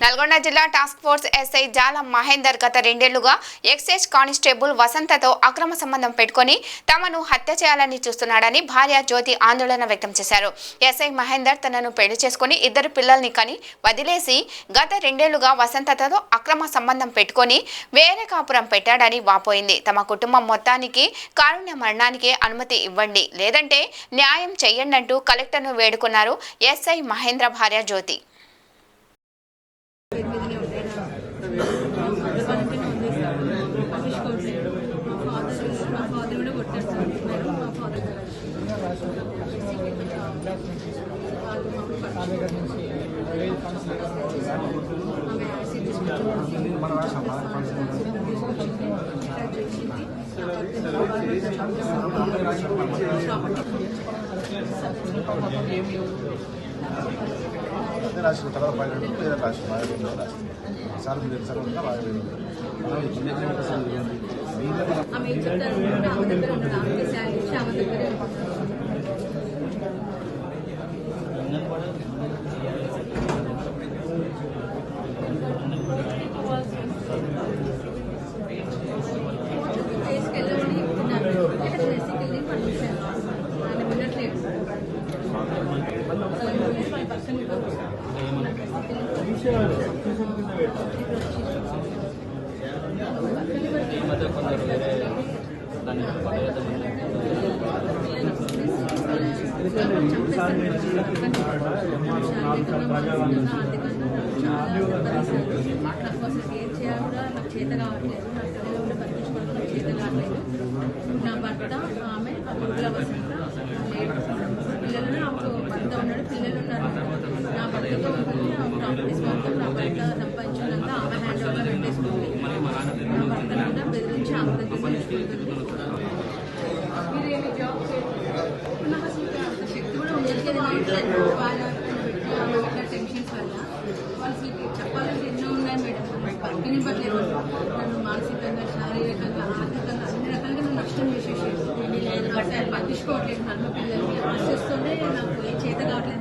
నల్గొండ జిల్లా task force SI జాల మహేందర్ గత 2 ఏళ్లుగా ఎక్సైజ్ కానిస్టేబుల్ వసంతతో అక్రమ సంబంధం పెట్టుకొని తమను హత్య చేయాలని చూస్తున్నాడని భార్య జ్యోతి ఆందోళన వ్యక్తం చేశారు. ఎస్ఐ మహేందర్ తనను పెళ్లి చేసుకుని 2 పిల్లల్ని కని వదిలేసి గత 2 ఏళ్లుగా వసంతతో అక్రమ సంబంధం పెట్టుకొని వేరే కాపురం పెట్టాడని వాపోయింది. తమ కుటుంబం మొత్తానికి కారుణ్య మరణానికి అనుమతి ఇవ్వండి, లేదంటే న్యాయం చేయండి అంటూ కలెక్టర్ను వేడుకున్నారు ఎస్ఐ మహేంద్ర భార్య జ్యోతి. రాసిన తర్వాత పేరు రాసిన సార్ మీరు సార్ ఉంటా బాగా నా భర్త ఆమె అప్పుల వసంత పిల్లలు నాకు భర్త ఉన్నాడు, పిల్లలు ఉన్నారు. నా భర్తతో ఉంటుంది ప్రాపర్టీస్ మొత్తం నా భర్త సంపాదించినంత ఆమె హ్యాండ్ ఓవర్లో పెట్టేసుకుంది. నా భర్త కూడా బెదిరించి ఆమె దగ్గర తీసుకుంటుంది. జాబ్ నాకు అసలు అంత శక్తి కూడా ఉండేది. వాళ్ళ టెన్షన్స్ వల్ల వాళ్ళు చెప్పాలంటే ఎన్నో ఉన్నాయి మేడం. పక్కని పట్టలేదు, నన్ను మానసికంగా, శారీరకంగా, ఆర్థికంగా అన్ని రకాలుగా నన్ను నష్టం చేసేసి పట్టించుకోవట్లేదు. నన్ను పిల్లల్ని ఆశిస్తూనే నాకు ఏ చేత కావట్లేదు.